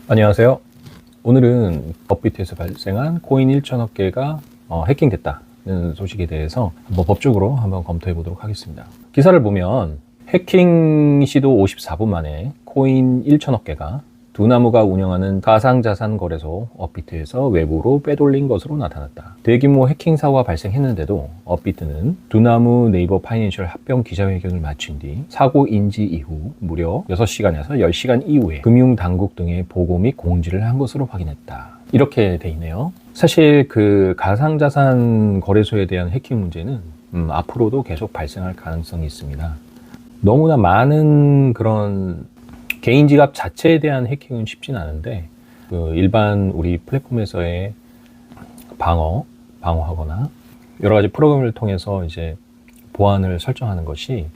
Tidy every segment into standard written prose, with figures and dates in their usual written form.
안녕하세요. 오늘은 업비트에서 발생한 코인 1천억 개가 해킹됐다는 소식에 대해서 법적으로 한번 검토해 보도록 하겠습니다. 기사를 보면 해킹 시도 54분 만에 코인 1천억 개가 두나무가 운영하는 가상자산 거래소 업비트에서 외부로 빼돌린 것으로 나타났다. 대규모 해킹 사고가 발생했는데도 업비트는 두나무 네이버 파이낸셜 합병 기자회견을 마친 뒤 사고 인지 이후 무려 6시간에서 10시간 이후에 금융당국 등의 보고 및 공지를 한 것으로 확인했다. 이렇게 돼 있네요. 사실 그 가상자산 거래소에 대한 해킹 문제는 앞으로도 계속 발생할 가능성이 있습니다. 너무나 많은 그런 개인 지갑 자체에 대한 해킹은 쉽진 않은데 일반 우리 플랫폼에서의 방어하거나 여러 가지 프로그램을 통해서 이제 보안을 설정하는 것이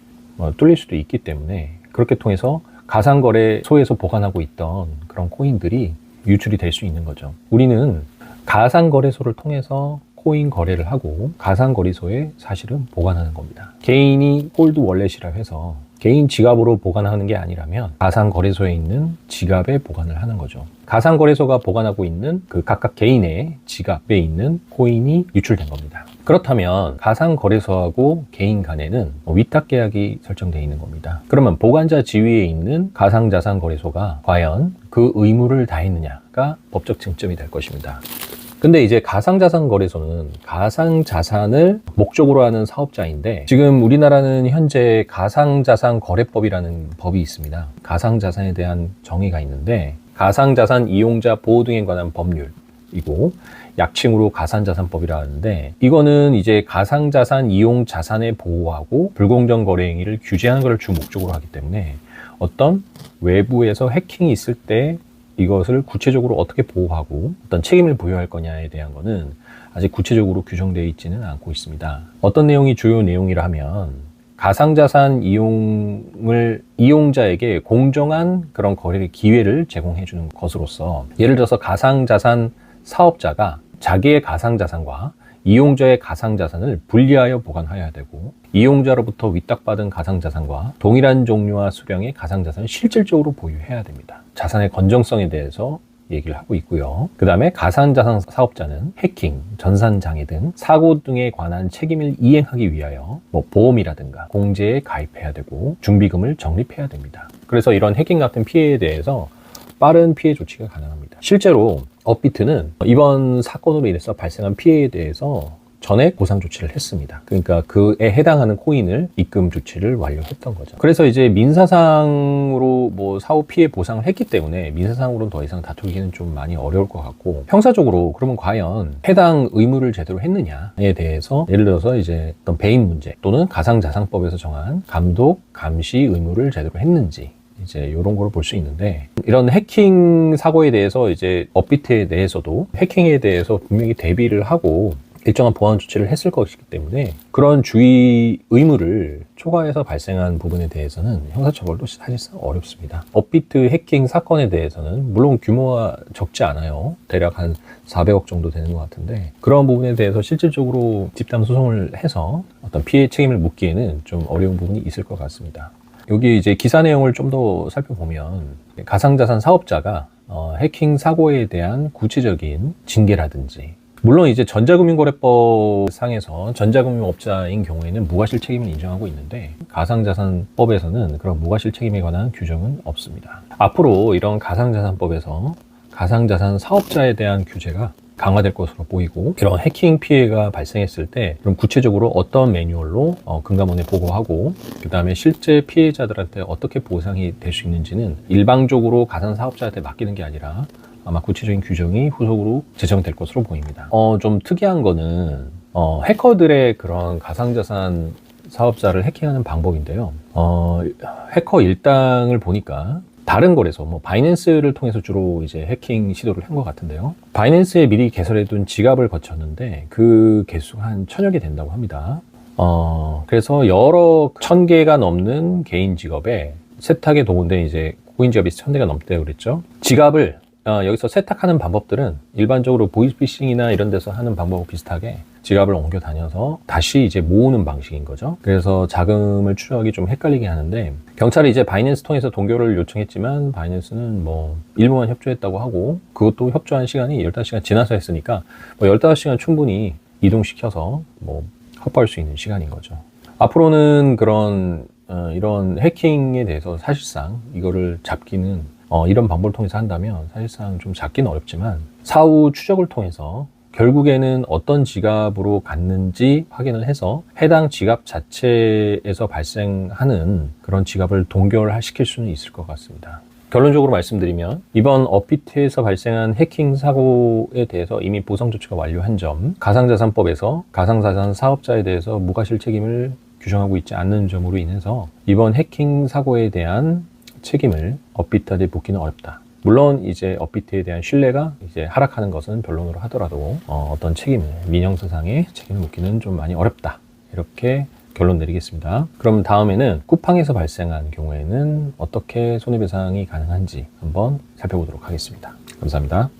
뚫릴 수도 있기 때문에 그렇게 통해서 가상거래소에서 보관하고 있던 그런 코인들이 유출이 될 수 있는 거죠. 우리는 가상거래소를 통해서 코인 거래를 하고 가상거래소에 사실은 보관하는 겁니다. 개인이 홀드 월렛이라고 해서 개인 지갑으로 보관하는 게 아니라면 가상거래소에 있는 지갑에 보관을 하는 거죠. 가상거래소가 보관하고 있는 그 각각 개인의 지갑에 있는 코인이 유출된 겁니다. 그렇다면 가상거래소하고 개인 간에는 위탁계약이 설정되어 있는 겁니다. 그러면 보관자 지위에 있는 가상자산거래소가 과연 그 의무를 다했느냐가 법적 쟁점이 될 것입니다. 근데 이제 가상자산 거래소는 가상자산을 목적으로 하는 사업자인데 지금 우리나라는 현재 가상자산 거래법이라는 법이 있습니다. 가상자산에 대한 정의가 있는데 가상자산 이용자 보호 등에 관한 법률이고 약칭으로 가상자산법이라 하는데 이거는 이제 가상자산 이용 자산의 보호하고 불공정 거래 행위를 규제하는 것을 주 목적으로 하기 때문에 어떤 외부에서 해킹이 있을 때 이것을 구체적으로 어떻게 보호하고 어떤 책임을 부여할 거냐에 대한 거는 아직 구체적으로 규정되어 있지는 않고 있습니다. 어떤 내용이 주요 내용이라 하면 가상자산 이용자에게 공정한 그런 거래 기회를 제공해 주는 것으로서 예를 들어서 가상자산 사업자가 자기의 가상자산과 이용자의 가상자산을 분리하여 보관해야 되고 이용자로부터 위탁받은 가상자산과 동일한 종류와 수량의 가상자산을 실질적으로 보유해야 됩니다. 자산의 건정성에 대해서 얘기를 하고 있고요. 그 다음에 가상자산 사업자는 해킹, 전산장애 등 사고 등에 관한 책임을 이행하기 위하여 보험이라든가 공제에 가입해야 되고 준비금을 적립해야 됩니다. 그래서 이런 해킹 같은 피해에 대해서 빠른 피해 조치가 가능합니다. 실제로 업비트는 이번 사건으로 인해서 발생한 피해에 대해서 전액 보상 조치를 했습니다. 그러니까 그에 해당하는 코인을 입금 조치를 완료했던 거죠. 그래서 이제 민사상으로 사후 피해 보상을 했기 때문에 민사상으로는 더 이상 다투기는 좀 많이 어려울 것 같고 형사적으로 그러면 과연 해당 의무를 제대로 했느냐에 대해서 예를 들어서 이제 어떤 배임 문제 또는 가상자산법에서 정한 감독, 감시 의무를 제대로 했는지 이제 이런 걸 볼 수 있는데 이런 해킹 사고에 대해서 이제 업비트에 대해서도 해킹에 대해서 분명히 대비를 하고 일정한 보안 조치를 했을 것이기 때문에 그런 주의 의무를 초과해서 발생한 부분에 대해서는 형사처벌도 사실상 어렵습니다. 업비트 해킹 사건에 대해서는 물론 규모가 적지 않아요. 대략 한 400억 정도 되는 것 같은데 그런 부분에 대해서 실질적으로 집단 소송을 해서 어떤 피해 책임을 묻기에는 좀 어려운 부분이 있을 것 같습니다. 여기 이제 기사 내용을 좀 더 살펴보면 가상자산 사업자가 해킹 사고에 대한 구체적인 징계라든지 물론 이제 전자금융거래법 상에서 전자금융업자인 경우에는 무과실 책임을 인정하고 있는데 가상자산법에서는 그런 무과실 책임에 관한 규정은 없습니다. 앞으로 이런 가상자산법에서 가상자산 사업자에 대한 규제가 강화될 것으로 보이고 이런 해킹 피해가 발생했을 때 그럼 구체적으로 어떤 매뉴얼로 금감원에 보고하고 그 다음에 실제 피해자들한테 어떻게 보상이 될 수 있는지는 일방적으로 가상 사업자한테 맡기는 게 아니라 아마 구체적인 규정이 후속으로 제정될 것으로 보입니다. 좀 특이한 거는 해커들의 그런 가상자산 사업자를 해킹하는 방법인데요. 해커 일당을 보니까 다른 거래소, 바이낸스를 통해서 주로 이제 해킹 시도를 한 것 같은데요. 바이낸스에 미리 개설해둔 지갑을 거쳤는데 그 개수가 한 1000여 개 된다고 합니다. 그래서 여러 1000개가 넘는 개인 지갑에 세탁에 동원된 이제 코인 지갑이 1000대가 넘대고 그랬죠. 지갑을 여기서 세탁하는 방법들은 일반적으로 보이스피싱이나 이런 데서 하는 방법과 비슷하게 지갑을 옮겨 다녀서 다시 이제 모으는 방식인 거죠. 그래서 자금을 추적하기 좀 헷갈리게 하는데, 경찰이 이제 바이낸스 통해서 동결을 요청했지만 바이낸스는 뭐 일부만 협조했다고 하고, 그것도 협조한 시간이 15시간 지나서 했으니까 뭐 15시간 충분히 이동시켜서 뭐 확보할 수 있는 시간인 거죠. 앞으로는 그런 이런 해킹에 대해서 사실상 이거를 잡기는 이런 방법을 통해서 한다면 사실상 좀 잡기는 어렵지만, 사후 추적을 통해서 결국에는 어떤 지갑으로 갔는지 확인을 해서 해당 지갑 자체에서 발생하는 그런 지갑을 동결시킬 수는 있을 것 같습니다. 결론적으로 말씀드리면, 이번 업비트에서 발생한 해킹 사고에 대해서 이미 보상 조치가 완료한 점, 가상자산법에서 가상자산 사업자에 대해서 무과실 책임을 규정하고 있지 않는 점으로 인해서 이번 해킹 사고에 대한 책임을 업비트한테 묻기는 어렵다. 물론 이제 업비트에 대한 신뢰가 이제 하락하는 것은 변론으로 하더라도 어떤 책임을, 민형사상의 책임을 묻기는 좀 많이 어렵다. 이렇게 결론 내리겠습니다. 그럼 다음에는 쿠팡에서 발생한 경우에는 어떻게 손해배상이 가능한지 한번 살펴보도록 하겠습니다. 감사합니다.